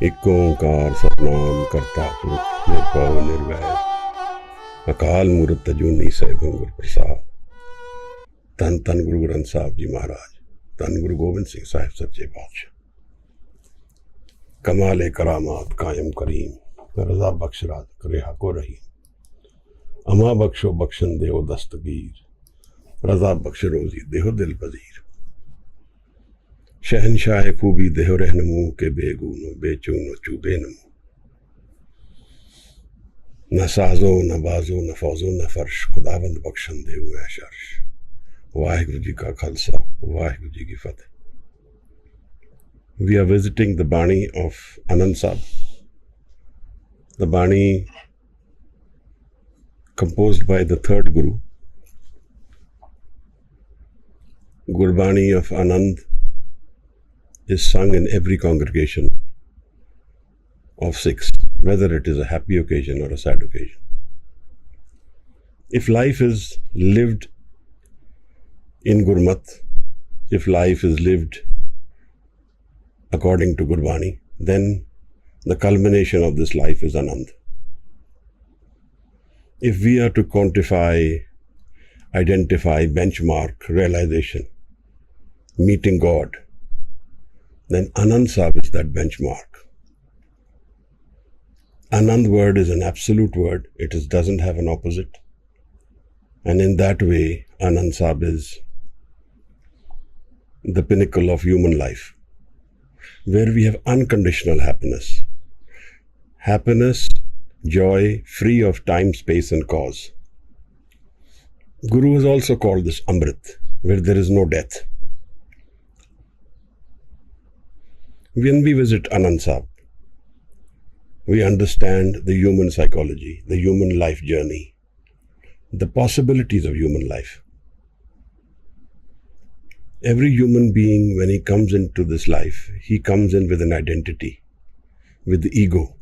Ik-oNkaar Satnam करता पुरख निर्भव निर्वैर अकाल मूरत अजूनी सैभं गुर प्रसाद। धन धन गुरु ग्रंथ साहब जी महाराज, धन गुरु गोबिंद सिंह साहिब सच्चे बादशाह। कमाल करामात कायम करीम, रजा बख्श राज करे हको रहीम। अमा बख्शो बख्शन देहो दस्तगीर, रजा बख्श रोजी देहो दिल पजीर। शहनशाह खूबी देहो रहनमू के बेगूनो बेचूनो चूबे नमू। न साजो न बाजो न फौजो न फर्श, खुदाबंद बख्शन देहु ऐश अर्श। वाहिगुरु जी का खालसा, वाहिगुरु जी की फतेह। We are visiting the bani of Anand Sahib. The bani composed by the third Guru. Gurbani of Anand is sung in every congregation of 6, whether it is a happy occasion or a sad occasion. If life is lived in Gurmat, if life is lived according to Gurbani, then the culmination of this life is Anand. If we are to quantify, identify, benchmark, realization, meeting God, then Anand Sahib is that benchmark. Anand word is an absolute word. It doesn't have an opposite. And in that way, Anand Sahib is the pinnacle of human life, where we have unconditional happiness. Happiness, joy, free of time, space and cause. Guru has also called this Amrit, where there is no death. When we visit Anand Sahib, we understand the human psychology, the human life journey, the possibilities of human life. Every human being, when he comes into this life, he comes in with an identity, with the ego.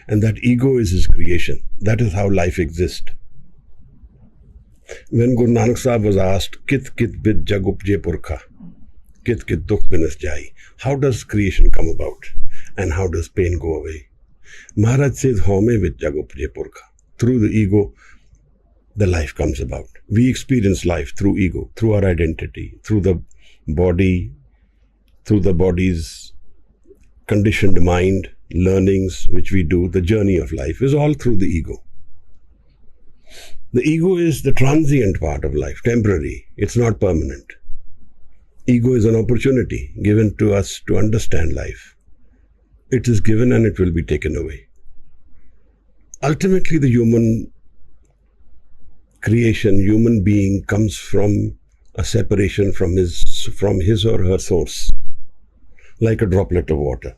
And that ego is his creation. That is how life exists. When Guru Nanak Sahib was asked, Kit kit bid jag upje purkha, Kit kit dukh binas jai, how does creation come about? And how does pain go away? Maharaj says, Home with jag upje purkha. Through the ego, the life comes about. We experience life through ego, through our identity, through the body, through the body's conditioned mind, learnings which we do. The journey of life is all through the ego. The ego is the transient part of life, temporary. It's not permanent. Ego is an opportunity given to us to understand life. It is given and it will be taken away. Ultimately, the human creation, human being comes from a separation from his or her source, like a droplet of water.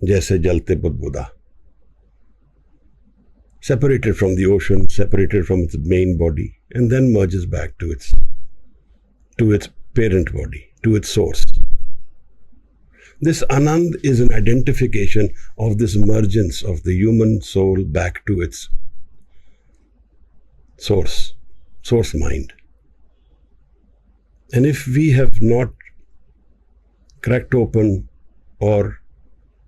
Jaise jalte budbuda. Separated from the ocean, separated from its main body, and then merges back to its parent body, to its source. This Anand is an identification of this emergence of the human soul back to its source mind. And if we have not cracked open or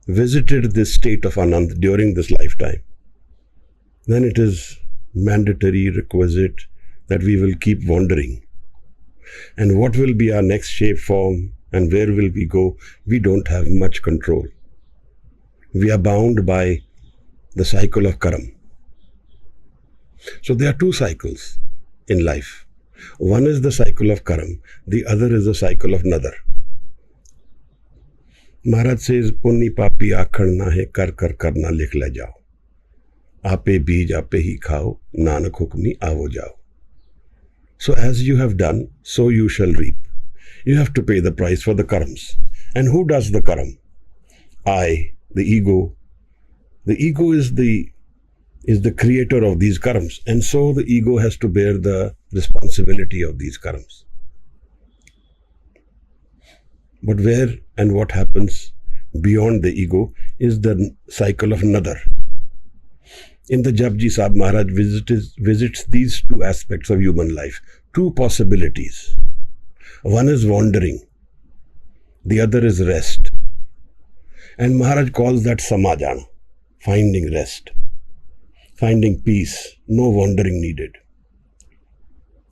visited this state of Anand during this lifetime, then it is mandatory, requisite that we will keep wandering. And what will be our next shape, form, and where will we go, we don't have much control. We are bound by the cycle of karam. So there are two cycles in life. One is the cycle of karam, the other is the cycle of nadar. Maharaj says, Punni papi akhadna hai, kar karna likh le jao. Ape beej ape hi khao, nanak hukmi avo jao. So as you have done, so you shall reap. You have to pay the price for the karams. And who does the karam? I, the ego. The ego is the creator of these karams, and so the ego has to bear the responsibility of these karams. But where and what happens beyond the ego is the cycle of nadar. In the Japji Sahib, Maharaj visits these two aspects of human life, two possibilities. One is wandering, the other is rest. And Maharaj calls that samajana, finding rest, finding peace, no wandering needed.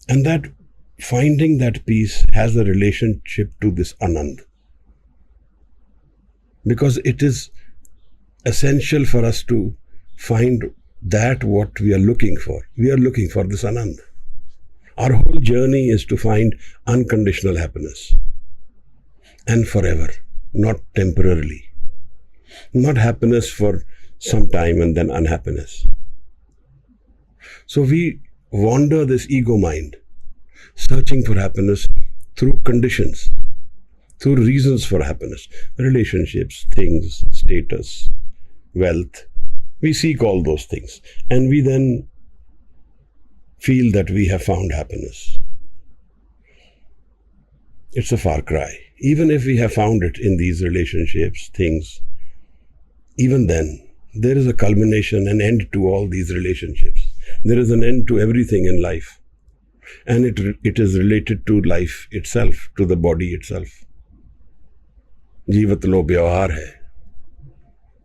And that finding that peace has a relationship to this Anand. Because it is essential for us to find that what we are looking for. We are looking for this Anand. Our whole journey is to find unconditional happiness. And forever, not temporarily. Not happiness for some time and then unhappiness. So we wander this ego mind, searching for happiness through conditions, through reasons for happiness, relationships, things, status, wealth. We seek all those things and we then feel that we have found happiness. It's a far cry. Even if we have found it in these relationships, things, even then, there is a culmination, an end to all these relationships. There is an end to everything in life. And it is related to life itself, to the body itself. Jeevat lo vyavhar hai.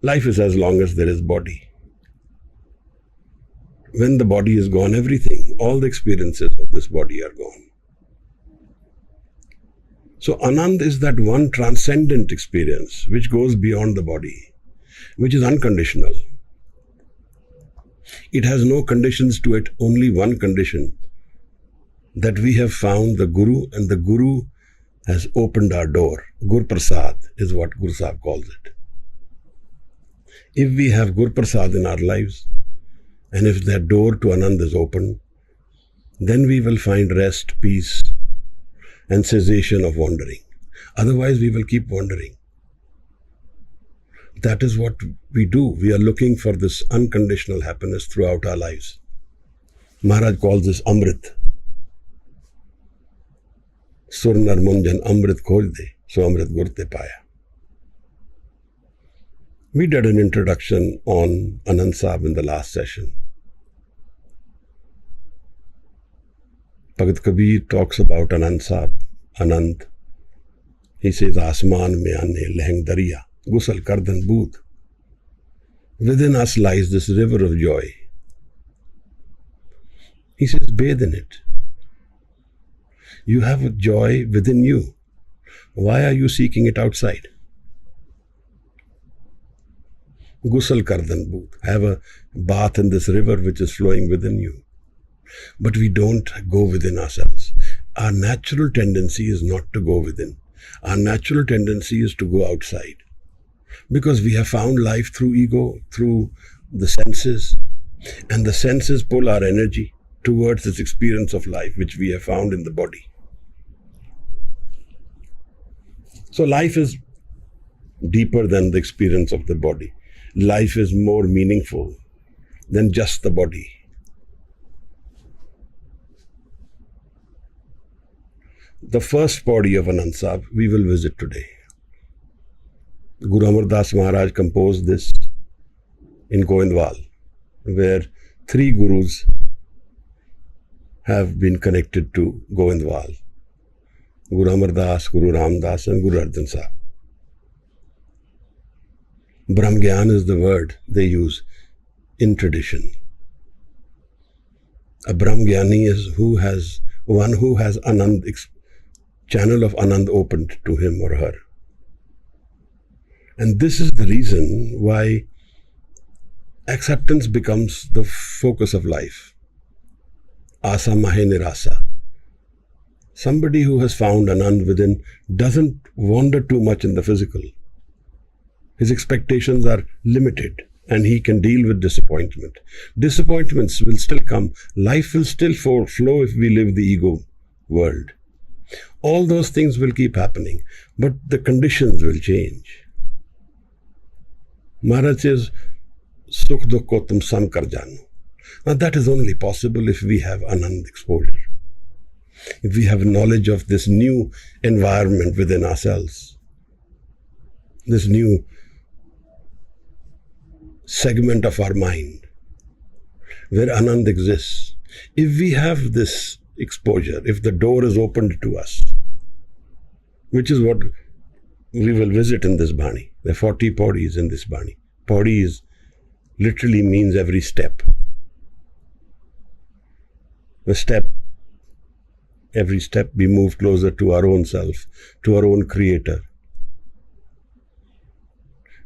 Life is as long as there is body. When the body is gone, everything, all the experiences of this body are gone. So Anand is that one transcendent experience which goes beyond the body, which is unconditional. It has no conditions to it, only one condition, that we have found the Guru and the Guru has opened our door. Gur Prasad is what Guru Sahib calls it. If we have Gur Prasad in our lives, and if that door to Anand is open, then we will find rest, peace, and cessation of wandering. Otherwise, we will keep wandering. That is what we do. We are looking for this unconditional happiness throughout our lives. Maharaj calls this Amrit. Surnar Munjan Amrit khoj de, so Amrit gurte paya. We did an introduction on Anand Sahib in the last session. Bhagat Kabir talks about Anand Sahib. Anand, he says, Asman mein aane leheng dariya, gusal kardan bood. Within us lies this river of joy. He says, bathe in it. You have a joy within you. Why are you seeking it outside? Gusal kardan bood. Have a bath in this river which is flowing within you. But we don't go within ourselves. Our natural tendency is not to go within. Our natural tendency is to go outside. Because we have found life through ego, through the senses. And the senses pull our energy towards this experience of life which we have found in the body. So life is deeper than the experience of the body. Life is more meaningful than just the body. The first body of Anand Sahib we will visit today. Guru Amar Das Maharaj composed this in Govindwal, where 3 gurus have been connected to Govindwal. Guru Amar Das, Guru Ram Das and Guru Arjan Sahib. Brahm Gyan is the word they use in tradition. A Brahm Gyani is one who has Anand, channel of Anand opened to him or her. And this is the reason why acceptance becomes the focus of life. Asa mahe nirasa. Somebody who has found Anand within doesn't wander too much in the physical. His expectations are limited and he can deal with disappointment. Disappointments will still come. Life will still flow if we live the ego world. All those things will keep happening, but the conditions will change. Maharaj says, Sukh dukh ko tum sam kar jano. Now that is only possible if we have Anand exposure. If we have knowledge of this new environment within ourselves, this new segment of our mind where Anand exists. If we have this exposure, if the door is opened to us, which is what we will visit in this Bani, There are 40 pauris in this bani. Pauri is literally means every step. Every step we move closer to our own self, to our own creator.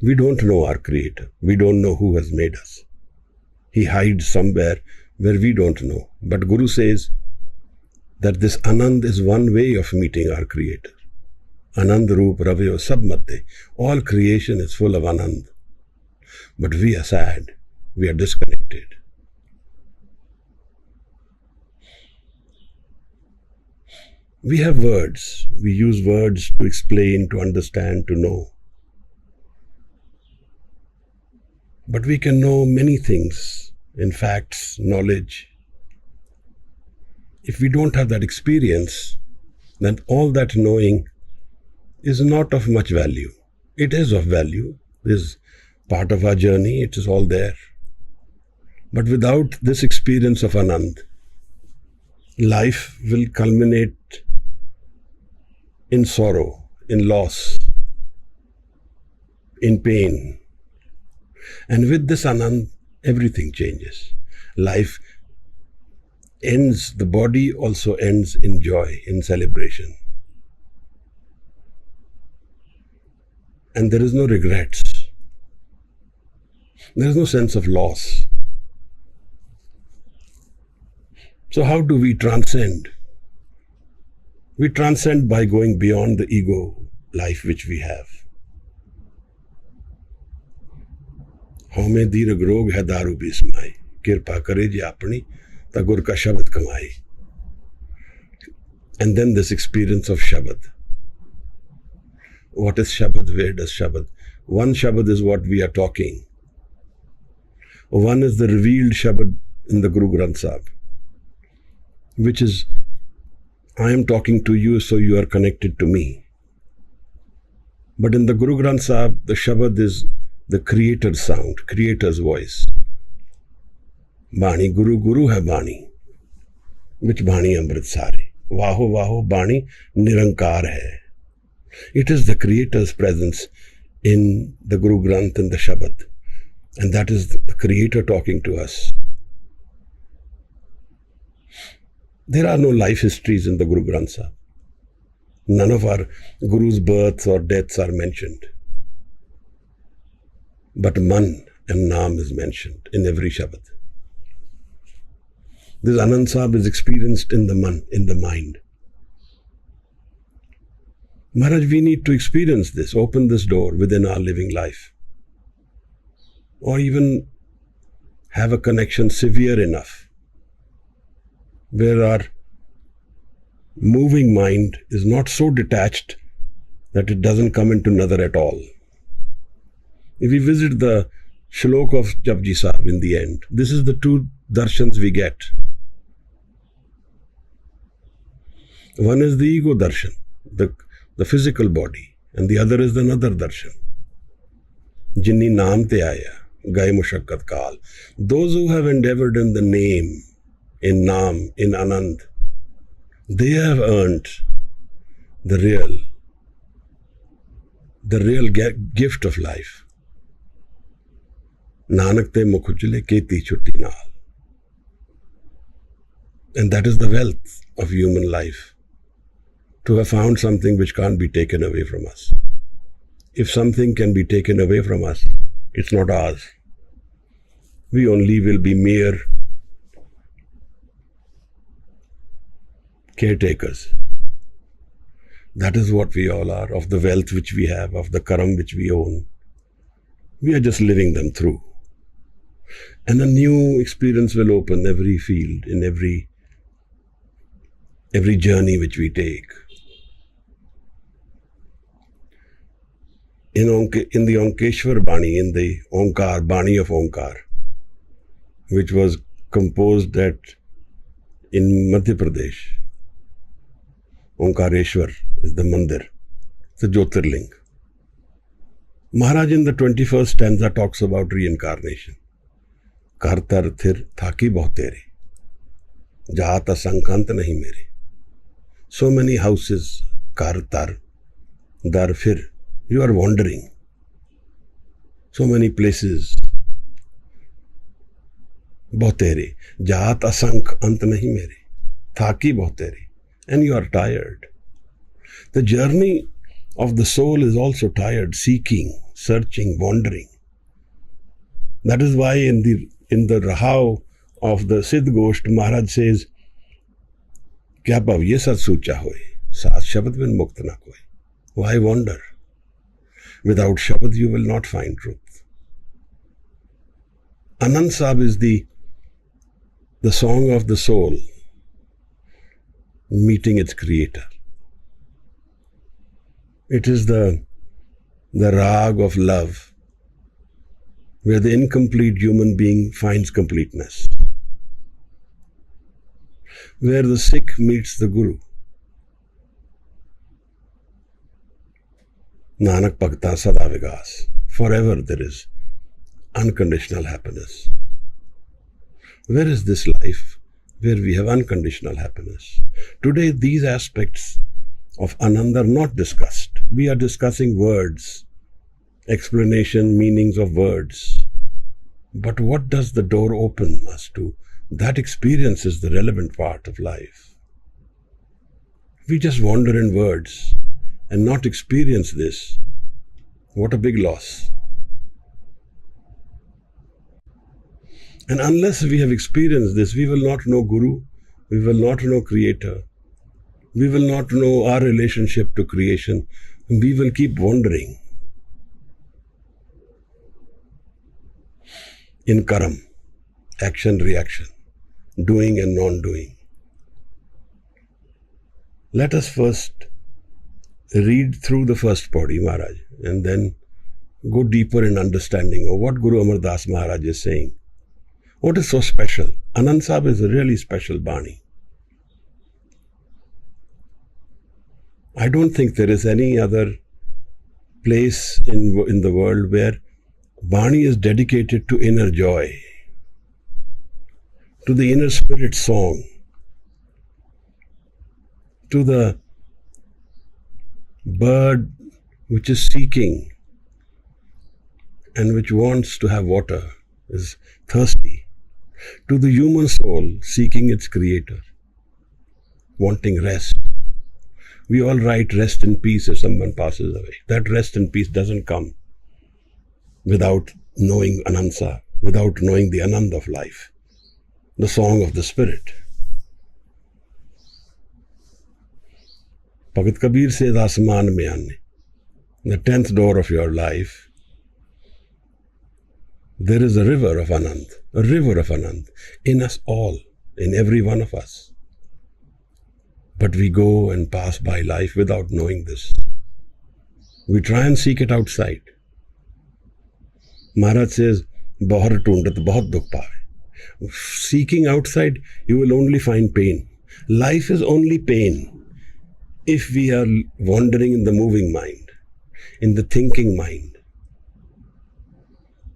We don't know our creator. We don't know who has made us. He hides somewhere where we don't know. But Guru says that this Anand is one way of meeting our creator. Anand Roop Raveyo Sab Matte. All creation is full of Anand. But we are sad. We are disconnected. We have words. We use words to explain, to understand, to know. But we can know many things in facts, knowledge. If we don't have that experience, then all that knowing is not of much value. It is of value. It is part of our journey. It is all there. But without this experience of Anand, life will culminate in sorrow, in loss, in pain. And with this Anand, everything changes. Life ends, the body also ends in joy, in celebration. And there is no regrets. There is no sense of loss. So how do we transcend? We transcend by going beyond the ego life which we have. हमें दीर्घ रोग है दारू भी समाई, कृपा करे जी अपनी तगुर का शब्द कमाई. And then this experience of Shabad. What is Shabad? Where does Shabad? One Shabad is what we are talking. One is the revealed Shabad in the Guru Granth Sahib, which is, I am talking to you, so you are connected to me. But in the Guru Granth Sahib, the Shabad is the creator's sound, creator's voice. Bani, Guru, Guru hai Bani. Which Bani Amrit Sare. Vaho, Vaho, Bani, Ik-oNkaar hai. It is the creator's presence in the Guru Granth and the Shabad. And that is the creator talking to us. There are no life histories in the Guru Granth Sahib. None of our Guru's births or deaths are mentioned. But Man and Naam is mentioned in every Shabad. This Anand Sahib is experienced in the Man, in the mind. Maharaj, we need to experience this, open this door within our living life. Or even have a connection severe enough where our moving mind is not so detached that it doesn't come into another at all. If we visit the shlok of Japji Sahib in the end, this is the two darshans we get. One is the ego darshan, the physical body, and the other is another darshan. Jinni naam te aaya, gaye mushakkat kaal. Those who have endeavored in the name, in Naam, in Anand, they have earned the real gift of life. Nanak te mukh ujle keti chutti naal. And that is the wealth of human life. To have found something which can't be taken away from us. If something can be taken away from us, it's not ours. We only will be mere caretakers. That is what we all are, of the wealth which we have, of the karam which we own. We are just living them through. And a new experience will open every field, in every journey which we take. In the Onkeshwar Bani, in the Onkar, Bani of Onkar, which was composed in Madhya Pradesh. Onkareshwar is the mandir, the Jyotirling. Maharaj in the 21st stanza talks about reincarnation. Kar tar thir thaki bahut tere, jahata sankant nahi mere. So many houses, kar tar, dar fir. You are wandering. So many places. Bahtere, jaat asank ant nahi mere, thaki bahtere, and you are tired. The journey of the soul is also tired, seeking, searching, wandering. That is why in the Rahav of the Siddh Gosht, Maharaj says, Kya bhav ye sat sucha hoy, saat shabad bin mukt na koi. Why wander? Without shabad you will not find truth. Anand Sahib is the song of the soul meeting its creator. It is the rag of love, where the incomplete human being finds completeness, where the Sikh meets the Guru. Nanak Bhagta Sada Vigas. Forever there is unconditional happiness. Where is this life where we have unconditional happiness? Today these aspects of Anand are not discussed. We are discussing words, explanation, meanings of words. But what does the door open us to? That experience is the relevant part of life. We just wander in words and not experience this. What a big loss. And unless we have experienced this, we will not know Guru, we will not know Creator, we will not know our relationship to creation. We will keep wandering in karam, action, reaction, doing and non-doing. Let us first read through the first Pauri, Maharaj, and then go deeper in understanding of what Guru Amar Das Maharaj is saying. What is so special? Anand Sahib is a really special bani. I don't think there is any other place in the world where bani is dedicated to inner joy, to the inner spirit song, to the bird which is seeking and which wants to have water, is thirsty, to the human soul seeking its creator, wanting rest. We all write rest in peace if someone passes away. That rest in peace doesn't come without knowing Anand Sahib, without knowing the Anand of life, the song of the spirit. Bhagat Kabir says, Asman mein aane, the 10th door of your life, there is a river of Anand in us all, in every one of us. But we go and pass by life without knowing this. We try and seek it outside. Maharaj says, Bahar tundat bahut dukh paave. Seeking outside, you will only find pain. Life is only pain if we are wandering in the moving mind, in the thinking mind.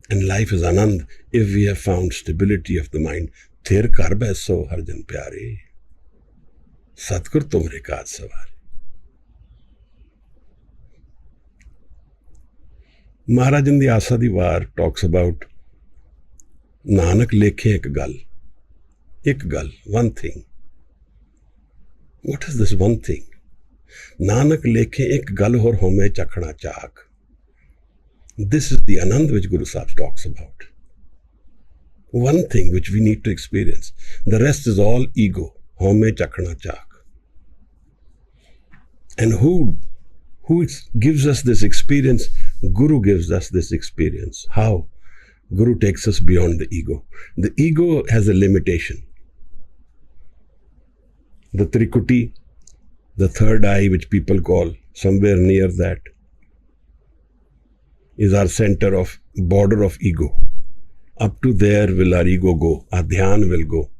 And life is Anand if we have found stability of the mind. Ther kar baiso har jan pyare, satgur tumre kaaj saware. Maharaj in the Asa di War talks about Nanak lekhe ek gal, one thing. What is this one thing? Nanak lekhe ek gal hor home chakhna chak. This is the Anand which Guru Sahib talks about. One thing which we need to experience. The rest is all ego. Home chakhna chak. And who gives us this experience? Guru gives us this experience. How? Guru takes us beyond the ego. The ego has a limitation. The Trikuti, the third eye which people call, somewhere near that, is our center of border of ego. Up to there will our ego go, our dhyan will go.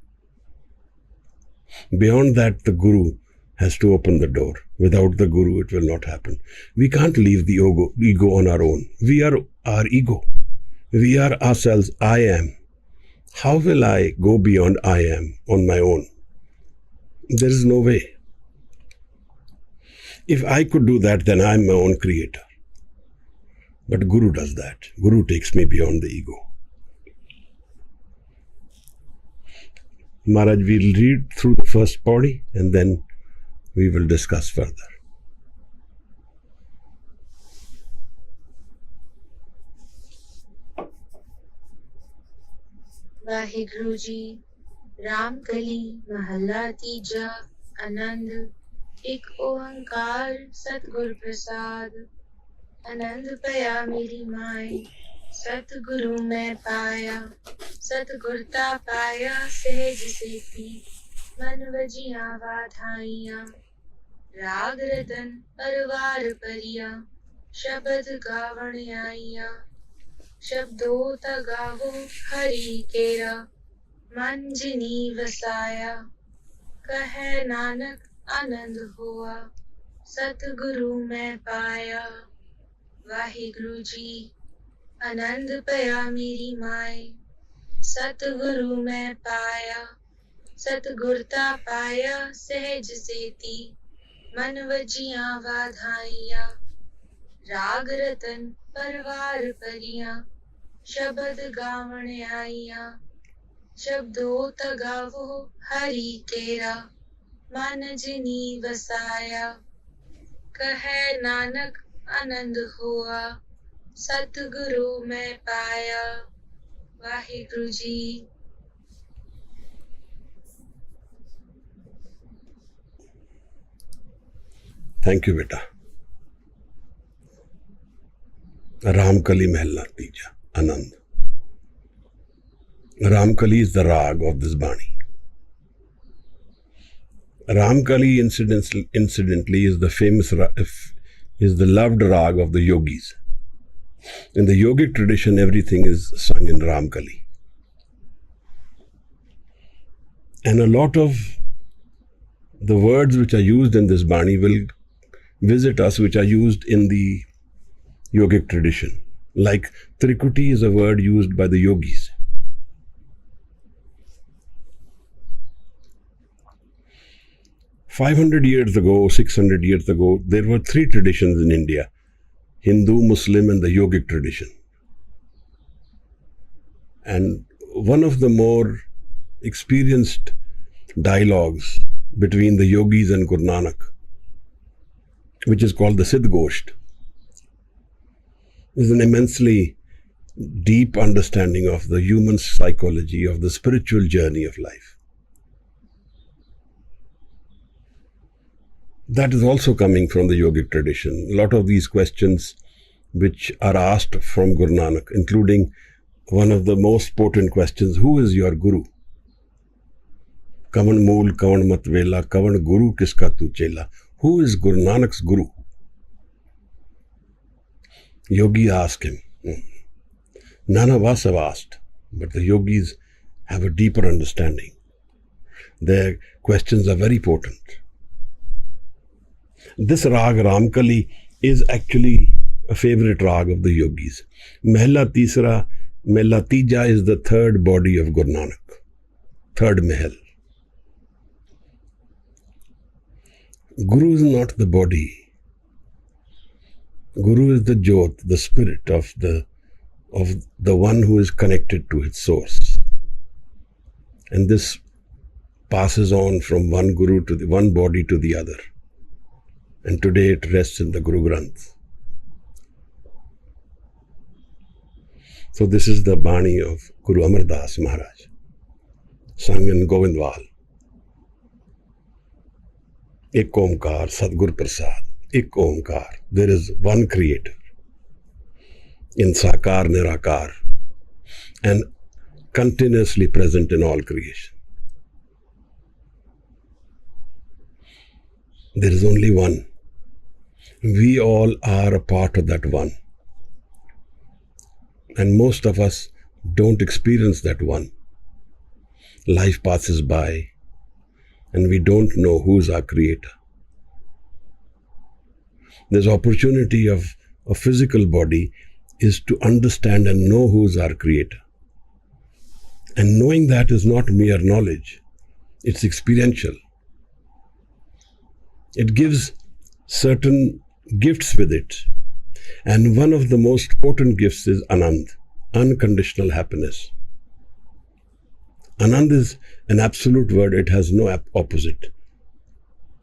Beyond that, the Guru has to open the door. Without the Guru, it will not happen. We can't leave the ego on our own. We are our ego. We are ourselves. I am. How will I go beyond I am on my own? There is no way. If I could do that, then I am my own creator. But Guru does that. Guru takes me beyond the ego. Maharaj, we'll read through the first Pauri and then we will discuss further. Waheguru ji Ramkali महला तीजा आनंद एक ओंकार सतगुर प्रसाद आनंद पया मेरी my सतगुरु मैं पाया सतगुरता पाया सहज सेती मन वजिया वaaDhaa-ee-aa राग रतन परवार परिया शब्द गावण आईया शब्दों तगावो हरि केरा मन जिनी वसाया कहे नानक आनंद हुआ सतगुरु मैं पाया वाहिगुरु जी आनंद पया मेरी माय सतगुरु मैं पाया सतगुरता पाया सहज सेती मन वजिया वaaDhaa-ee-aa राग रतन परवार परिया शब्द गावण आईया शब्दों तगावो हरि केरा मन जिनी वसाया कहे नानक आनंद हुआ सतगुरु मैं पाया Waheguru ji Thank you, beta. Raamkalee mehlaa teeja Anand. Raamkalee is the rag of this bani. Raamkalee incidentally is the famous is the loved rag of the yogis. In the yogic tradition, everything is sung in Raamkalee. And a lot of the words which are used in this bani will visit us, which are used in the yogic tradition. Like Trikuti is a word used by the yogis. "500 years ago, 600 years ago, there were three traditions in India: Hindu, Muslim, and the yogic tradition. And one of the more experienced dialogues between the yogis and Guru Nanak, which is called the Sidgosht, is an immensely deep understanding of the human psychology, of the spiritual journey of life. That is also coming from the yogic tradition. A lot of these questions which are asked from Guru Nanak, including one of the most potent questions: who is your Guru? Kavan mool, kavan matvela, kavan Guru kiska tu chela? Who is Guru Nanak's Guru? Yogi asked him. None of us have asked, but the yogis have a deeper understanding. Their questions are very potent. This rag, Raamkalee, is actually a favorite rag of the yogis. Mehlaa Tija is the third body of Guru Nanak, third Mehal. Guru is not the body. Guru is the Jyot, the spirit of the one who is connected to its source. And this passes on from one Guru to one body to the other. And today it rests in the Guru Granth. So this is the Bani of Guru Amar Das Maharaj, sung in Govindwal. Ik-oNkaar, satgur parsaad. Ik-oNkaar. There is one creator in Sakar Nirakar and continuously present in all creation. There is only one. We all are a part of that one. And most of us don't experience that one. Life passes by and we don't know who's our creator. This opportunity of a physical body is to understand and know who's our creator. And knowing that is not mere knowledge, it's experiential. It gives certain gifts with it. And one of the most potent gifts is Anand, unconditional happiness. Anand is an absolute word, it has no opposite.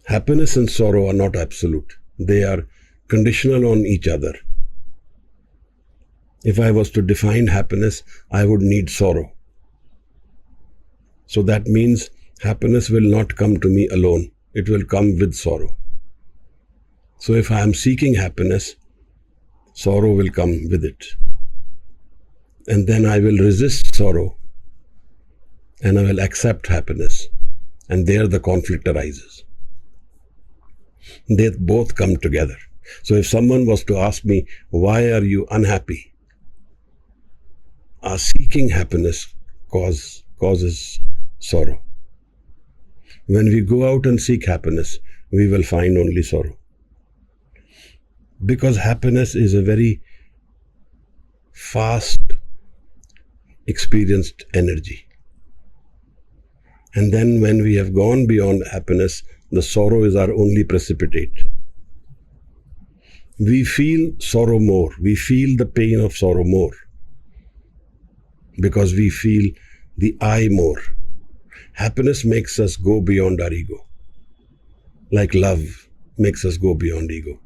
Happiness and sorrow are not absolute. They are conditional on each other. If I was to define happiness, I would need sorrow. So that means happiness will not come to me alone. It will come with sorrow. So if I am seeking happiness, sorrow will come with it. And then I will resist sorrow and I will accept happiness. And there the conflict arises. They both come together. So if someone was to ask me, why are you unhappy? Our seeking happiness causes sorrow. When we go out and seek happiness, we will find only sorrow. Because happiness is a very fast experienced energy. And then when we have gone beyond happiness, the sorrow is our only precipitate. We feel sorrow more. We feel the pain of sorrow more. Because we feel the I more. Happiness makes us go beyond our ego. Like love makes us go beyond ego.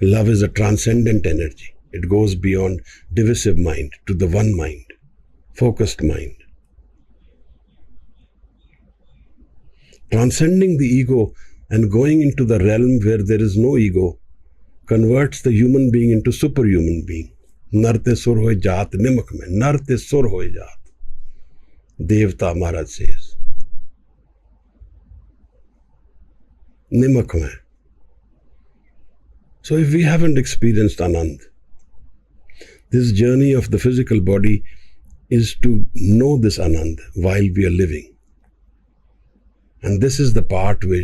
Love is a transcendent energy. It goes beyond divisive mind to the one mind, focused mind. Transcending the ego and going into the realm where there is no ego converts the human being into superhuman being. Narte sur hoye jaat nimak mein. Narte sur hoye jaat. Devta Maharaj says. Nimak mein. So if we haven't experienced Anand, this journey of the physical body is to know this Anand while we are living. And this is the part where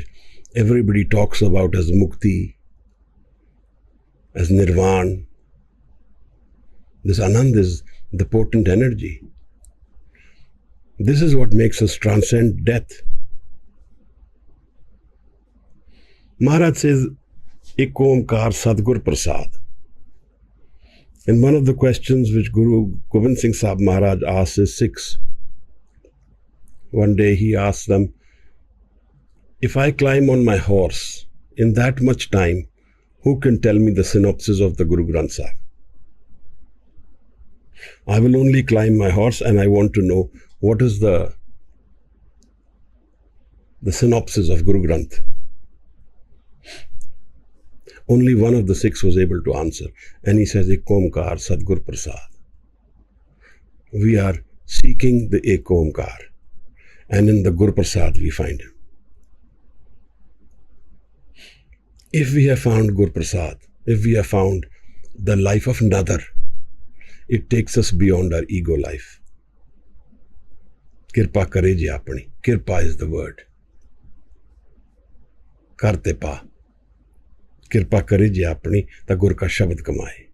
everybody talks about as mukti, as nirvan. This Anand is the potent energy. This is what makes us transcend death. Maharaj says, Ik-oNkaar satgur parsaad. And one of the questions which Guru Gobind Singh Sahib Maharaj asked his Sikhs, one day he asked them, if I climb on my horse in that much time, who can tell me the synopsis of the Guru Granth Sahib? I will only climb my horse and I want to know what is the synopsis of Guru Granth. Only one of the Sikhs was able to answer. And he says, Ik-oNkaar satgur parsaad. We are seeking the Ik-oNkaar. And in the Gur Prasad we find him. If we have found Gur Prasad, if we have found the life of another, it takes us beyond our ego life. Kirpa kare je apni. Kirpa is the word. Karte pa. Kirpa kare je apni, ta Gur ka shabad kamaye.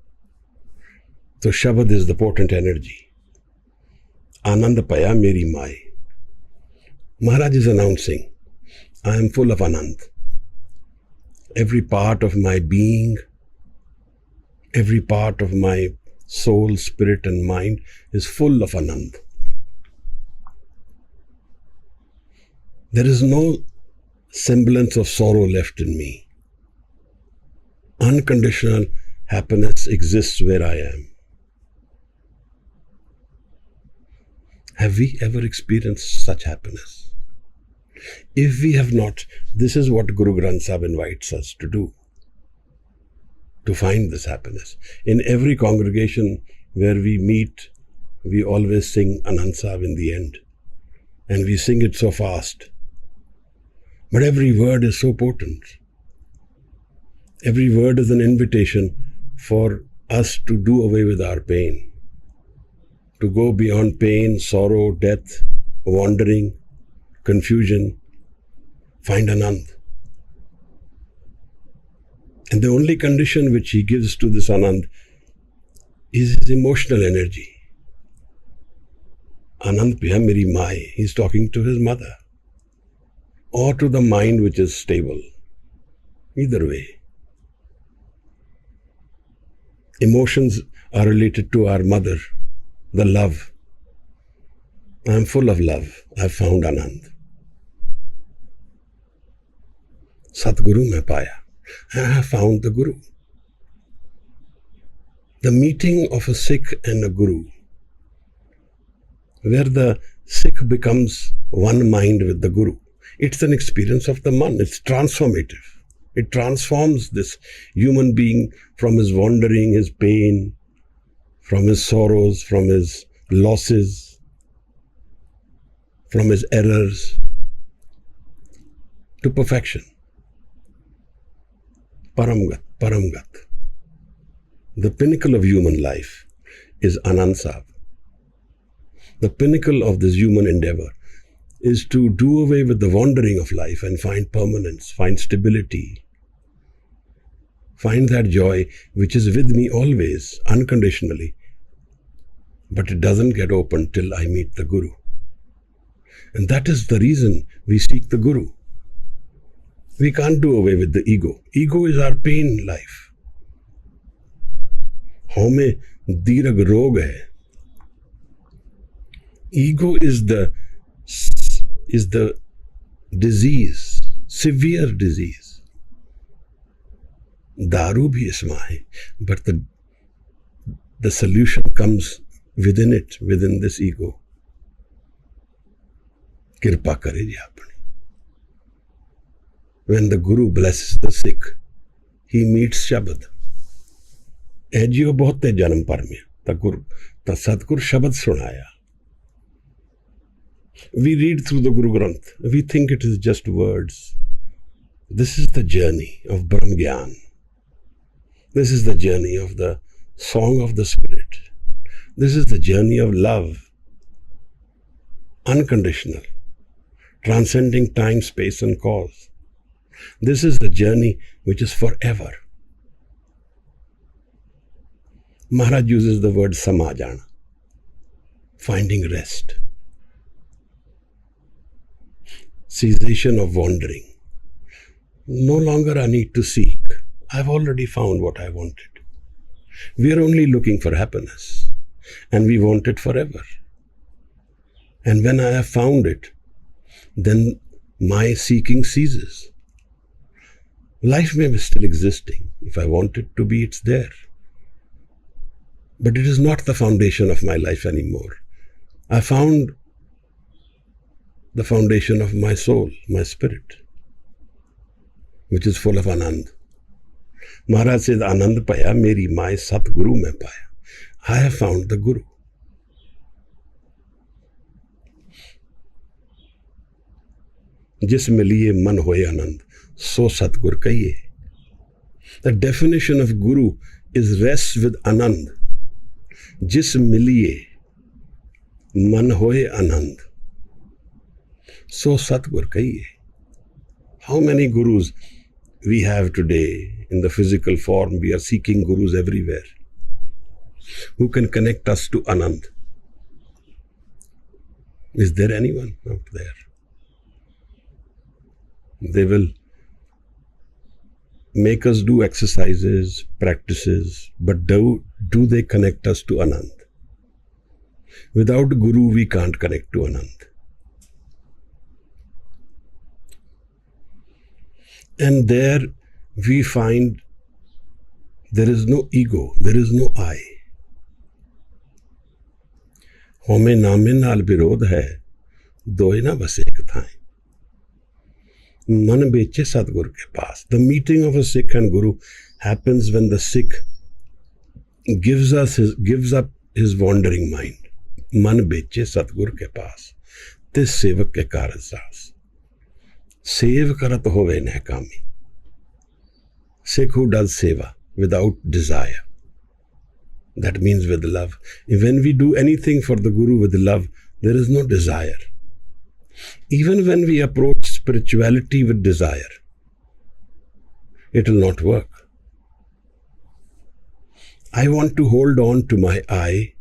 So shabad is the potent energy. Anand paya merii maa-ay. Maharaj is announcing, I am full of Anand. Every part of my being, every part of my soul, spirit and mind is full of Anand. There is no semblance of sorrow left in me. Unconditional happiness exists where I am. Have we ever experienced such happiness? If we have not, this is what Guru Granth Sahib invites us to do, to find this happiness. In every congregation where we meet, we always sing Anand Sahib in the end. And we sing it so fast. But every word is so potent. Every word is an invitation for us to do away with our pain, to go beyond pain, sorrow, death, wandering, confusion, find Anand. And the only condition which he gives to this Anand is his emotional energy. Anand paya merii maa-ay. He's talking to his mother. Or to the mind which is stable. Either way. Emotions are related to our mother, the love. I am full of love. I have found Anand. Satguroo mein paaya. And I have found the Guru. The meeting of a Sikh and a Guru, where the Sikh becomes one mind with the Guru. It's an experience of the man. It's transformative. It transforms this human being from his wandering, his pain, from his sorrows, from his losses, from his errors, to perfection. Paramgat, Paramgat. The pinnacle of human life is Anand Sahib. The pinnacle of this human endeavor is to do away with the wandering of life and find permanence, find stability, find that joy which is with me always, unconditionally. But it doesn't get open till I meet the Guru. And that is the reason we seek the Guru. We can't do away with the ego. Ego is our pain in life. Home dirag rog hai. Ego is the disease, severe disease. Daru bhi isma hai, but the solution comes within it, within this ego. Kirpa kare ji apni. When the Guru blesses the Sikh, he meets Shabad. Ejiyo bahut te janam par mein, ta satgur Shabad sunaya. We read through the Guru Granth. We think it is just words. This is the journey of Brahm Gyan. This is the journey of the song of the Spirit. This is the journey of love. Unconditional. Transcending time, space and cause. This is the journey which is forever. Maharaj uses the word samajana. Finding rest. Cessation of wandering. No longer I need to seek. I've already found what I wanted. We are only looking for happiness, and we want it forever. And when I have found it, then my seeking ceases. Life may be still existing. If I want it to be, it's there. But it is not the foundation of my life anymore. I found the foundation of my soul, my spirit, which is full of Anand. Maharaj says, Anand paya, merii maa-ay satguroo mein paya. I have found the Guru. Jis miliye man hoye Anand, so satgur kahiye. The definition of Guru is rest with Anand. Jis miliye man hoye Anand, so satgur kahiye. How many gurus we have today in the physical form? We are seeking gurus everywhere who can connect us to Anand. Is there anyone out there? They will make us do exercises, practices, but do they connect us to Anand? Without Guru, we can't connect to Anand. And there we find there is no ego, there is no I. Home naame naal virodh hai, doye na bas ek thain. Man beche satgur ke paas. The meeting of a Sikh and Guru happens when the Sikh gives up his wandering mind. Man beche satgur ke paas. Tis sevak ke karasas. Sev karat hove nehkami. Sikh who does seva without desire. That means with love. When we do anything for the Guru with love, there is no desire. Even when we approach spirituality with desire, it will not work. I want to hold on to my I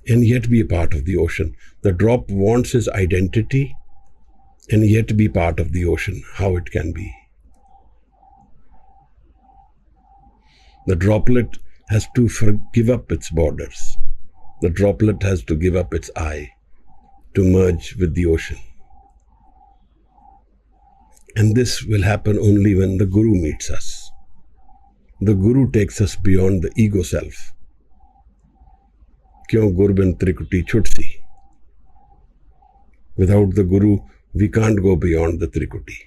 and yet be a part of the ocean. The drop wants his identity and yet be part of the ocean. How it can be? The droplet has to give up its borders. The droplet has to give up its eye to merge with the ocean. And this will happen only when the Guru meets us. The Guru takes us beyond the ego self. Kyon Gurban Trikuti Chutsi. Without the Guru, we can't go beyond the Trikuti.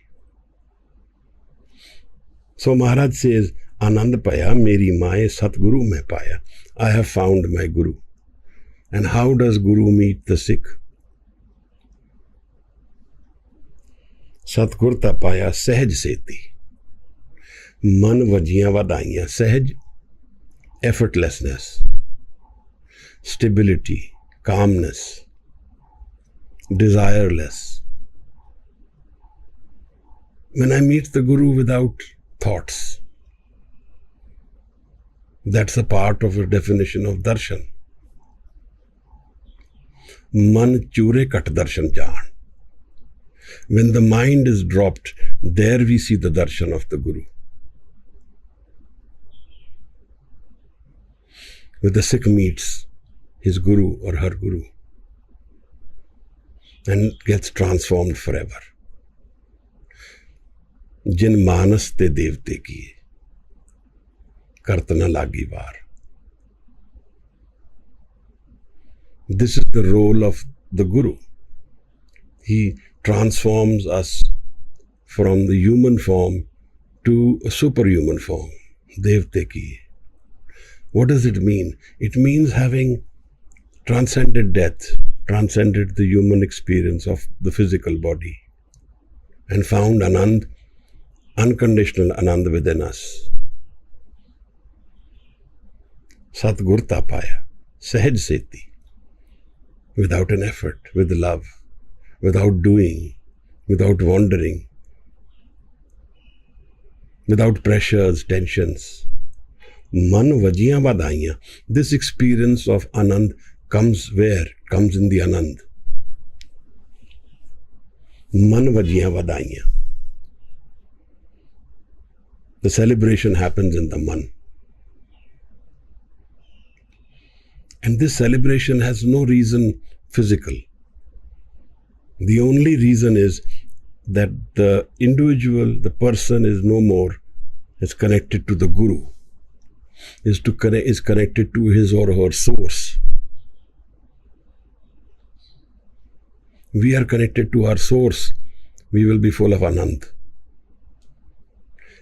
So Maharaj says, Anand paya, merii maa-ay, satguroo mein paya. I have found my Guru. And how does Guru meet the Sikh? Satgurta paya sahj saytee. Man vajee-aa vaaDhaa-ee-aa. Sahj, effortlessness, stability, calmness, desireless. When I meet the Guru without thoughts, that's a part of a definition of darshan. Man chure kat darshan jaan. When the mind is dropped, there we see the darshan of the Guru. When the Sikh meets his Guru or her Guru and gets transformed forever. Jin manas te devte kiye, kartana lagi var. This is the role of the Guru. He transforms us from the human form to a superhuman form. Devte kiye. What does it mean? It means having transcended death, transcended the human experience of the physical body, and found Anand, unconditional Anand within us. Satgurta paya, sahj saytee, without an effort, with love, without doing, without wandering, without pressures, tensions. Man vajee-aa vaaDhaa-ee-aa. This experience of Anand comes where? Comes in the Anand. Man vajee-aa vaaDhaa-ee-aa. The celebration happens in the Man. And this celebration has no reason physical. The only reason is that the individual, the person is no more, is connected to the Guru, is connected to his or her source. We are connected to our source. We will be full of Anand.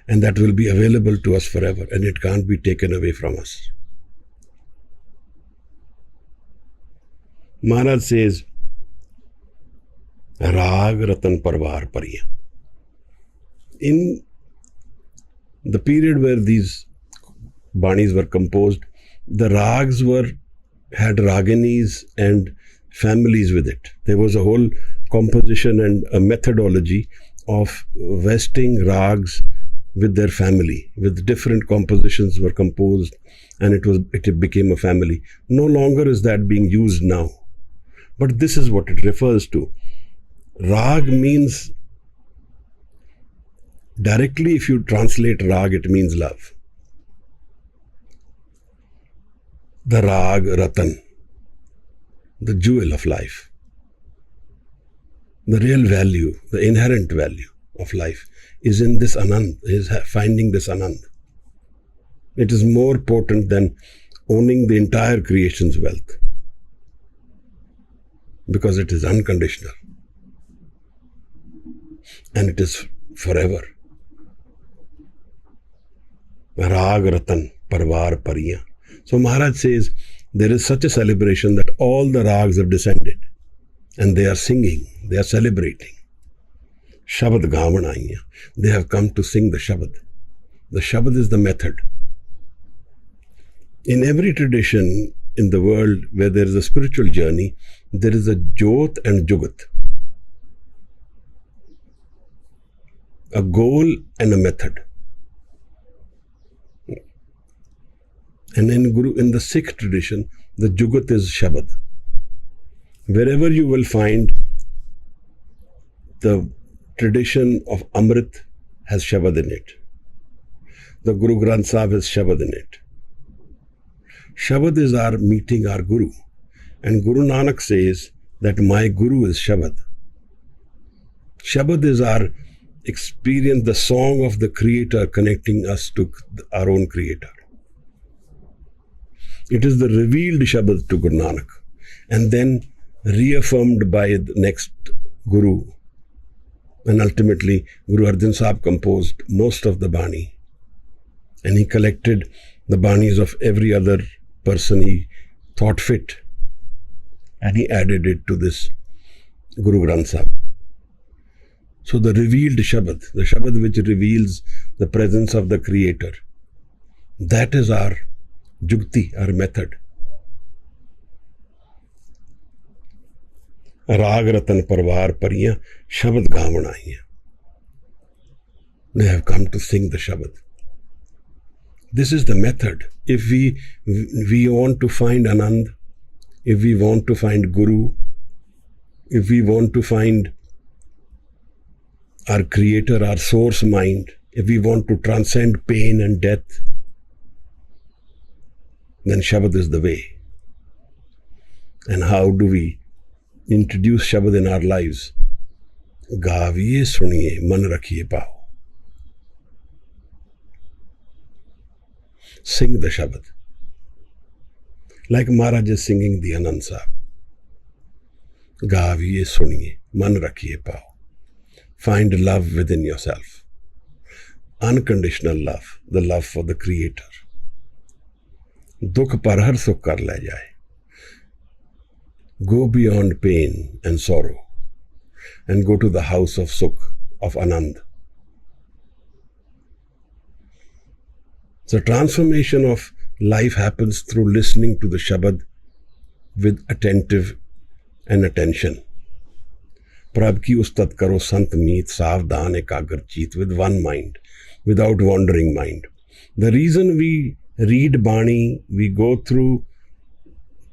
And that will be available to us forever, and it can't be taken away from us. Maharaj says, Rag Ratan Parvar Pariya. In the period where these banis were composed, the rags had raginis and families with it. There was a whole composition and a methodology of vesting rags with their family, with different compositions were composed, and it became a family. No longer is that being used now. But this is what it refers to. Rag means, directly if you translate rag, it means love. The rag ratan, the jewel of life, the real value, the inherent value of life is in this Anand, is finding this Anand. It is more potent than owning the entire creation's wealth, because it is unconditional and it is forever. Rag Ratan Parvar Pariya. So Maharaj says there is such a celebration that all the rags have descended and they are singing, they are celebrating. Shabad Gavan-aiya. They have come to sing the Shabad. The Shabad is the method. In every tradition in the world where there is a spiritual journey, there is a Jyot and Jugat. A goal and a method. And in the Sikh tradition, the Jugat is Shabad. Wherever you will find the tradition of Amrit has Shabad in it. The Guru Granth Sahib has Shabad in it. Shabad is our meeting our Guru. And Guru Nanak says that my Guru is Shabad. Shabad is our experience, the song of the Creator connecting us to our own Creator. It is the revealed Shabad to Guru Nanak and then reaffirmed by the next Guru. And ultimately, Guru Arjan Sahib composed most of the bani. And he collected the banis of every other person he thought fit. And he added it to this Guru Granth Sahib. So the revealed Shabad, the Shabad which reveals the presence of the Creator, that is our jukti, our method. Raag Ratan Parvar Pariyan Shabad Gavan Aiyan. They have come to sing the Shabad. This is the method. If we want to find Anand, if we want to find Guru, if we want to find our Creator, our source mind, if we want to transcend pain and death, then Shabad is the way. And how do we introduce Shabad in our lives? Gaviye suniye, man rakhiye pao. Sing the Shabad. Like Maharaj is singing the Anand Sahib. Gaviye suniye, man rakhiye pao. Find love within yourself. Unconditional love, the love for the Creator. Dukh par har sukh kar le jaye. Go beyond pain and sorrow and go to the house of Sukh, of Anand. The transformation of life happens through listening to the Shabad with attentive and attention. Prabh ki ustat karo sant meet savdhan ekagar cheet, with one mind, without wandering mind. The reason we read Bani, we go through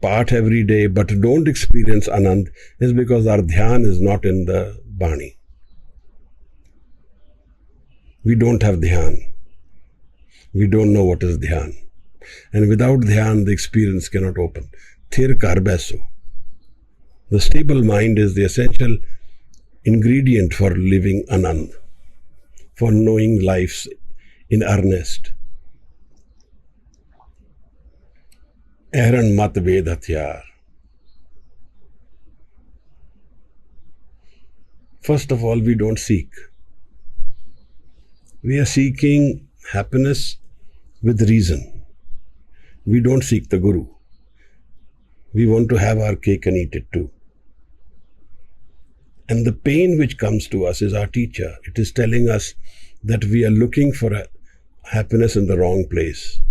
part every day but don't experience Anand is because our dhyan is not in the Bani. We don't have dhyan. We don't know what is dhyan. And without dhyan, the experience cannot open. Thir kar baiso. The stable mind is the essential ingredient for living Anand, for knowing life in earnest. Aaron mat ved hathyar. First of all, we don't seek. We are seeking happiness with reason. We don't seek the Guru. We want to have our cake and eat it too. And the pain which comes to us is our teacher. It is telling us that we are looking for happiness in the wrong place.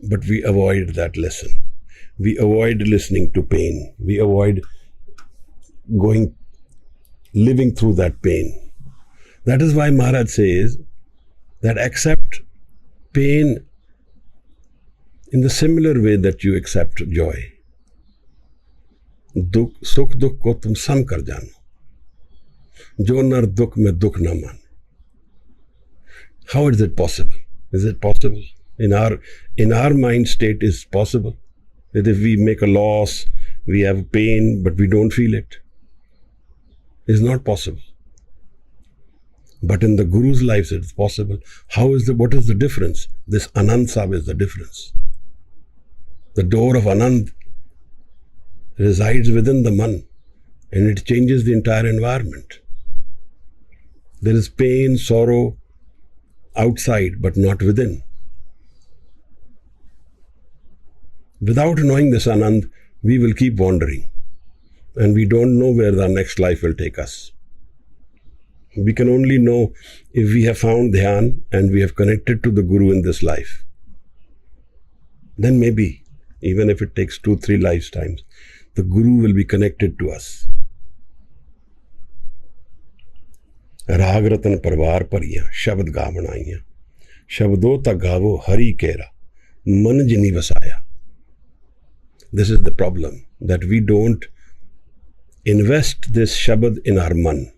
But we avoid that lesson. We avoid listening to pain. We avoid living through that pain. That is why Maharaj says that accept pain in the similar way that you accept joy. Sukh dukh ko tum sam kar jano. Jo nar dukh mein dukh na man. How is it possible? Is it possible? In our mind state is possible that if we make a loss, we have pain, but we don't feel it. It's not possible. But in the Guru's lives, it's possible. What is the difference? This Anand Sahib is the difference. The door of Anand resides within the man, and it changes the entire environment. There is pain, sorrow outside, but not within. Without knowing this Anand, we will keep wandering, and we don't know where our next life will take us. We can only know if we have found dhyan and we have connected to the Guru in this life. Then maybe, even if it takes 2-3 lifetimes, the Guru will be connected to us. Raag Ratan Parvar Pariyan Shabad Gavan Aiyan. Shabdo ta gavo Hari Kera Man Jini Vasaya. This is the problem, that we don't invest this Shabad in our man.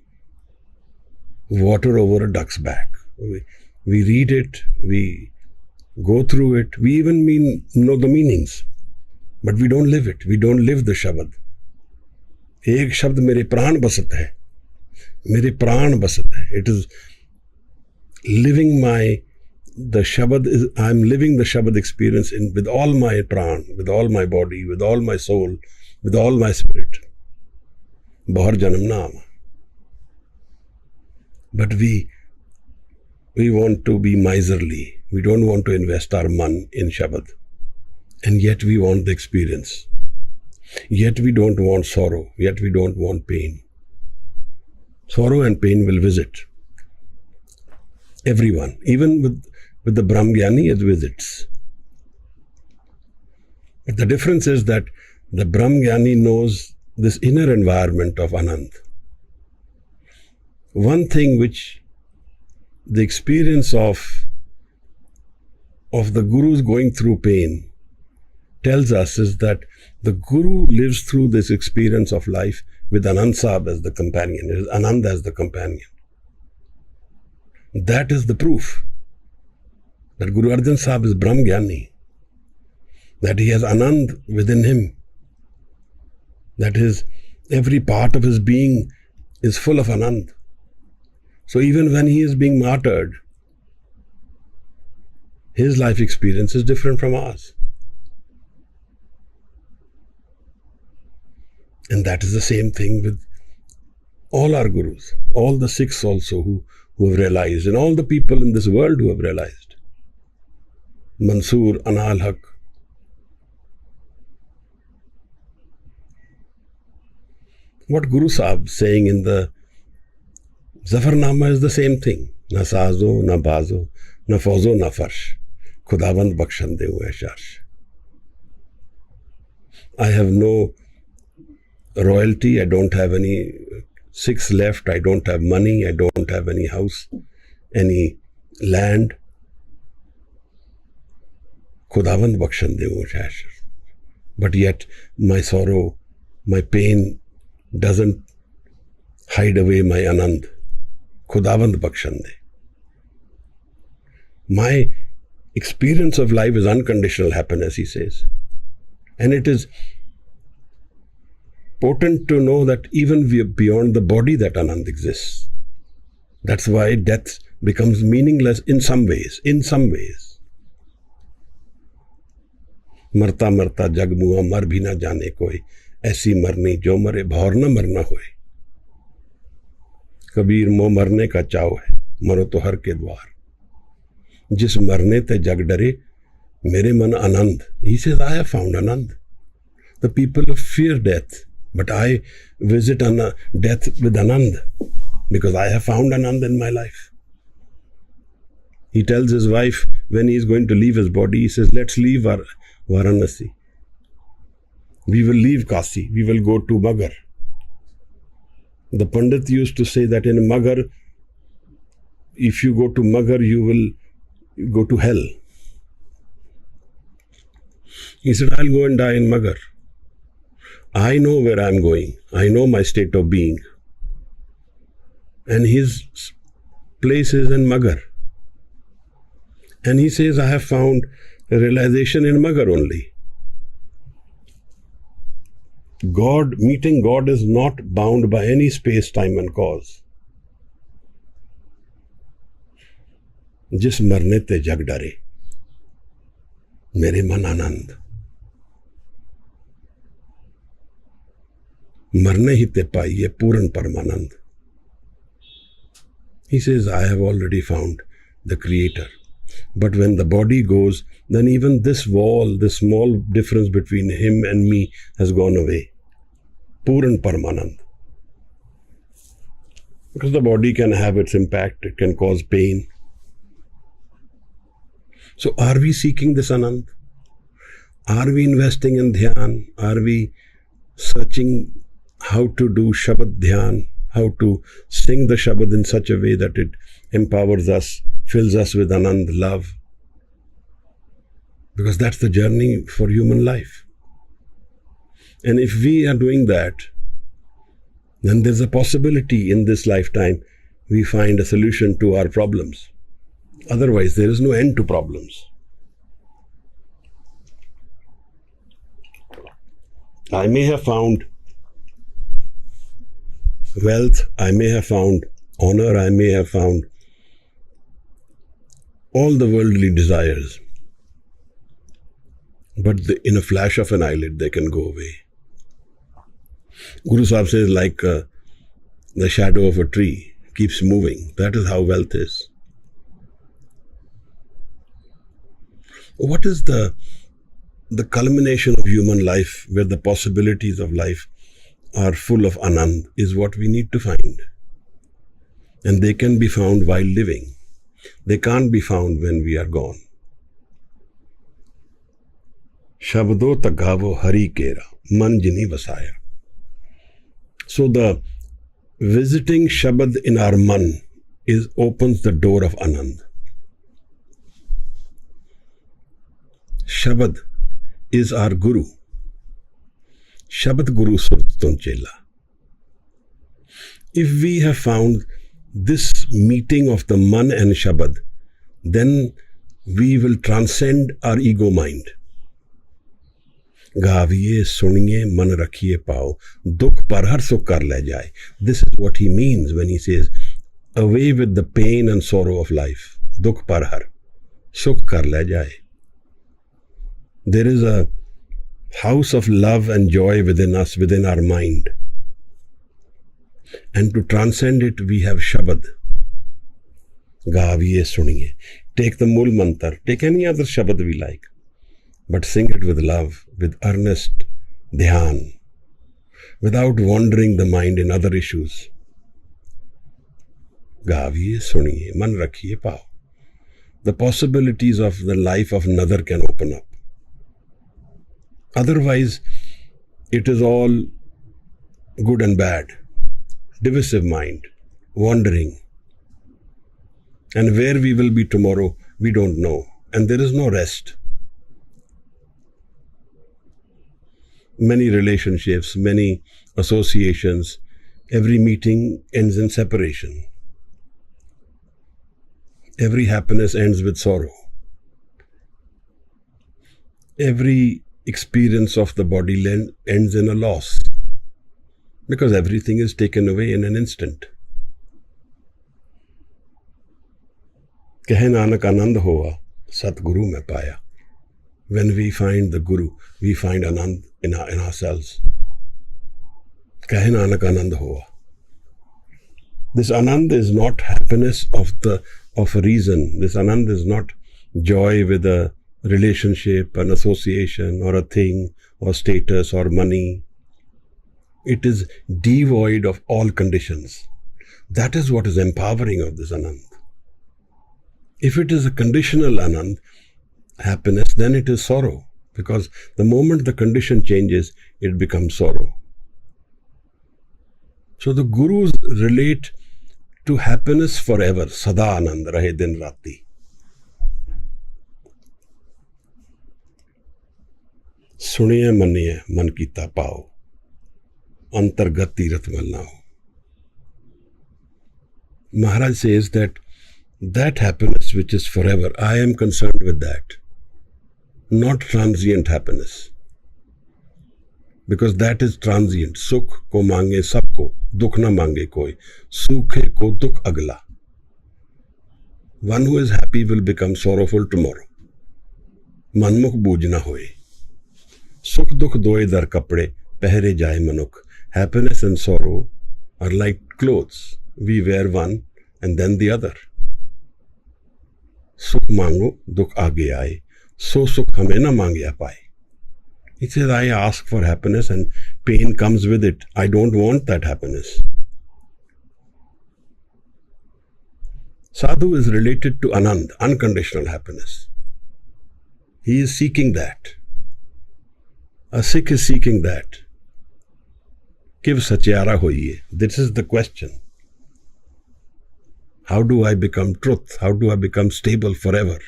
Water over a duck's back. We read it, we go through it. We even know the meanings, but we don't live it. We don't live the Shabad. एक शब्द मेरे प्राण बसत है, मेरे प्राण बसत है. It is living the Shabad is, I'm living the Shabad experience with all my pran, with all my body, with all my soul, with all my spirit. Bahar janam naam. But we want to be miserly. We don't want to invest our man in Shabad. And yet we want the experience. Yet we don't want sorrow. Yet we don't want pain. Sorrow and pain will visit everyone. Even with the Brahmgyani, it visits. But the difference is that the Brahmgyani knows this inner environment of Anand. One thing which the experience of the Guru's going through pain tells us is that the Guru lives through this experience of life with Anand Sahib as the companion, is Anand as the companion. That is the proof that Guru Arjan Sahib is Brahmgyani, that he has Anand within him, that every part of his being is full of Anand. So even when he is being martyred, his life experience is different from ours. And that is the same thing with all our Gurus, all the Sikhs also who have realized, and all the people in this world who have realized. Mansoor, Anal Haq. What Guru Sahib saying in the Zafarnama is the same thing. Na sazo, na bazo, na fauzo, na farsh. Khudavand bakshande hue sharsh. I have no royalty, I don't have any Sikhs left, I don't have money, I don't have any house, any land. Khudavand bakshande hue sharsh. But yet my sorrow, my pain doesn't hide away my Anand. Khudavand bakshande. My experience of life is unconditional happiness, he says. And it is potent to know that even beyond the body that Anand exists. That's why death becomes meaningless in some ways. In some ways. Marta marta jag mua mar bhi na jane koi. ऐसी मरनी जो मरे भौर न मरना होए. कबीर मो मरने का चाव है, मरो तो हर के द्वार. जिस मरने ते जग डरे, मेरे मन आनंद. He says, I have found Anand. The people fear death, but I visit death with Anand because I have found Anand in my life. He tells his wife when he is going to leave his body, he says, let's leave Varanasi. We will leave Kasi. We will go to Magar. The Pandit used to say that in Magar, if you go to Magar, you will go to hell. He said, I'll go and die in Magar. I know where I'm going. I know my state of being. And his place is in Magar. And he says, I have found a realization in Magar only. God, meeting God is not bound by any space, time and cause. जिस मरने ते जग डरे, मेरे मन आनंद. मरने ही ते पाइए पूर्ण परमानंद. He says, I have already found the Creator. But when the body goes, then even this wall, this small difference between him and me has gone away. Puran Paramanand. Because the body can have its impact, it can cause pain. So are we seeking this Anand? Are we investing in Dhyan? Are we searching how to do Shabad Dhyan? How to sing the Shabad in such a way that it empowers us, fills us with Anand, love? Because that's the journey for human life. And if we are doing that, then there's a possibility in this lifetime we find a solution to our problems. Otherwise, there is no end to problems. I may have found wealth, I may have found honor, I may have found all the worldly desires, but in a flash of an eyelid they can go away. Guru Sahib says, like the shadow of a tree keeps moving. That is how wealth is. What is the culmination of human life, where the possibilities of life are full of Anand, is what we need to find. And they can be found while living. They can't be found when we are gone. Shabdo tagavo hari kera, man jini vasaya. So the visiting Shabad in our man opens the door of Anand. Shabad is our Guru. Shabad Guru Surtun Chela. If we have found this meeting of the Man and Shabad, then we will transcend our ego mind. Gaviye, suniye, man rakhiye pao, dukh par har sukh kar le jaye. This is what he means when he says, away with the pain and sorrow of life. Dukh par har sukh kar le jaye. There is a house of love and joy within us, within our mind. And to transcend it, we have Shabad. Gaviye, suniye. Take the Mul Mantar, take any other Shabad we like, but sing it with love, with earnest dhyan, without wandering the mind in other issues. Gaviye, suniye, man rakhiye pao. The possibilities of the life of another can open up. Otherwise, it is all good and bad, divisive mind, wandering. And where we will be tomorrow, we don't know. And there is no rest. Many relationships, many associations, every meeting ends in separation. Every happiness ends with sorrow. Every experience of the body ends in a loss, because everything is taken away in an instant. Kahe Nanak Anand hoa, satguroo mein paa-i-aa. When we find the Guru, we find Anand in ourselves. Kahe Nanak Anand hoa. This Anand is not happiness of a reason. This Anand is not joy with a relationship, an association, or a thing, or status, or money. It is devoid of all conditions. That is what is empowering of this Anand. If it is a conditional Anand, happiness, then it is sorrow. Because the moment the condition changes, it becomes sorrow. So the Gurus relate to happiness forever. Sada Anand rahe din rati. Suniye maniye man kita pao. Antargat tirath malna ho. Maharaj says that happiness which is forever, I am concerned with that. Not transient happiness. Because that is transient. Sukh ko mange sabko, dukh na mange koi. Sukhe ko dukh agla. One who is happy will become sorrowful tomorrow. Manmukh booj na hoye. Sukh dukh doye dar kapde, pehre jaye manukh. Happiness and sorrow are like clothes. We wear one and then the other. Sukh mango, dukh aage aaye. So sukh hame na mangya paaye. He says, I ask for happiness and pain comes with it. I don't want that happiness. Sadhu is related to Anand, unconditional happiness. He is seeking that. A Sikh is seeking that. Kiv satyara hoiye. This is the question. How do I become truth? How do I become stable forever?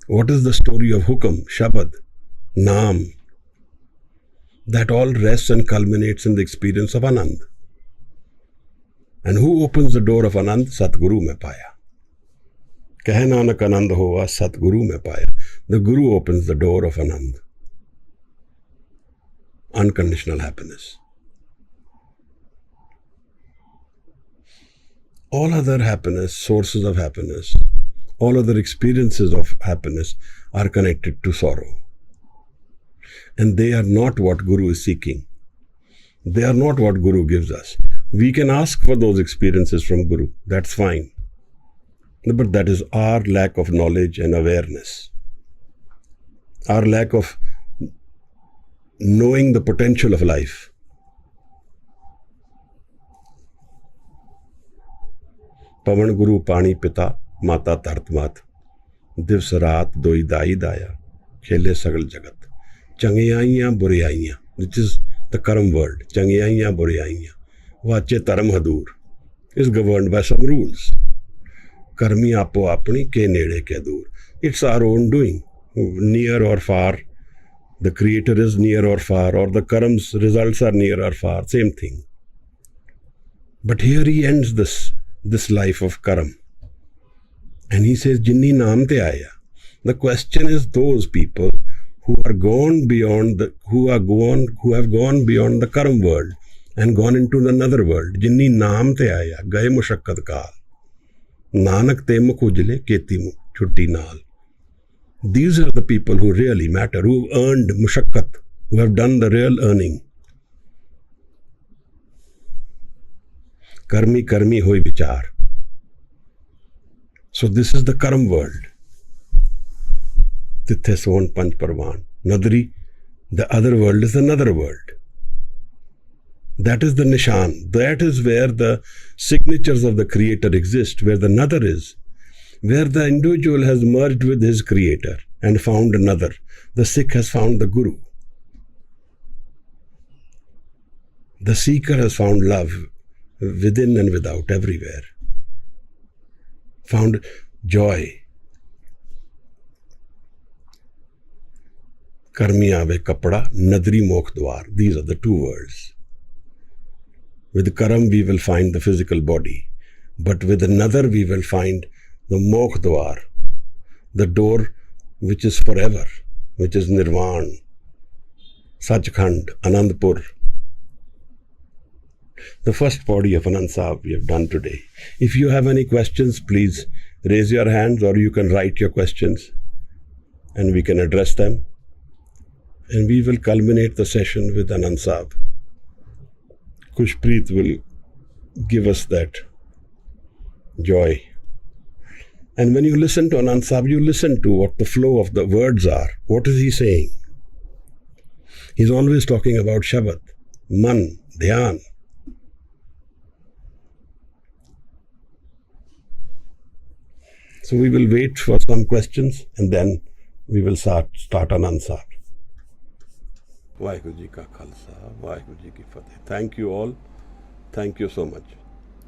What is the story of Hukam, Shabad, Naam? That all rests and culminates in the experience of Anand. And who opens the door of Anand? Satguroo mein paa-i-aa. Kahe Nanak Anand hoa, satguroo mein paa-i-aa. The Guru opens the door of Anand. unconditional happiness. All other happiness, sources of happiness, all other experiences of happiness are connected to sorrow. And they are not what Guru is seeking. They are not what Guru gives us. We can ask for those experiences from Guru. That's fine. But that is our lack of knowledge and awareness. Our lack of knowing the potential of life. Pavan Guru Pani Pita Mata Tartmat Divs Raat Doi Dai Daya Khele Sagal Jagat Changiyaiyan Buriyaiyan, which is the Karam world. Changiyaiyan Buriyaiyan Vache Taram Hadur is governed by some rules. Karmi Apo Apni Ke Nede Ke Dur. It's our own doing. Near or far, the creator is near or far, or the Karam's results are near or far, same thing. But here he ends this life of Karam. And he says, Jinni naam te aaya. The question is those people who are gone beyond who have gone beyond the Karam world and gone into another world. Jinni naam te aaya, gaye mushakkat kaal. Nanak te mukh ujle keti mu chutti naal. These are the people who really matter, who have earned mushakkat, who have done the real earning. Karmi karmi hoi vichar. So this is the Karam world. Tithe son panch parvan. Nadri, the other world is another world. That is the nishan. That is where the signatures of the creator exist, where the nadar is. Where the individual has merged with his creator and found another. The Sikh has found the Guru. The seeker has found love within and without, everywhere. Found joy. Karmi aave kapda, nadri mokh dwar. These are the two words. With Karam we will find the physical body. But with another we will find the mokh dwar, the door which is forever, which is Nirvan, Sachkhand, Anandpur. The first body of Anand Sahib we have done today. If you have any questions, please raise your hands, or you can write your questions and we can address them. And we will culminate the session with Anand Sahib. Kushpreet will give us that joy. And when you listen to Anand Sahib, you listen to what the flow of the words are. What is he saying? He's always talking about Shabad, Man, Dhyan. So we will wait for some questions and then we will start Anand Sahib. Vaheguru Ji Ka Khalsa, Vaheguru Ji Ki Fateh. Thank you all. Thank you so much.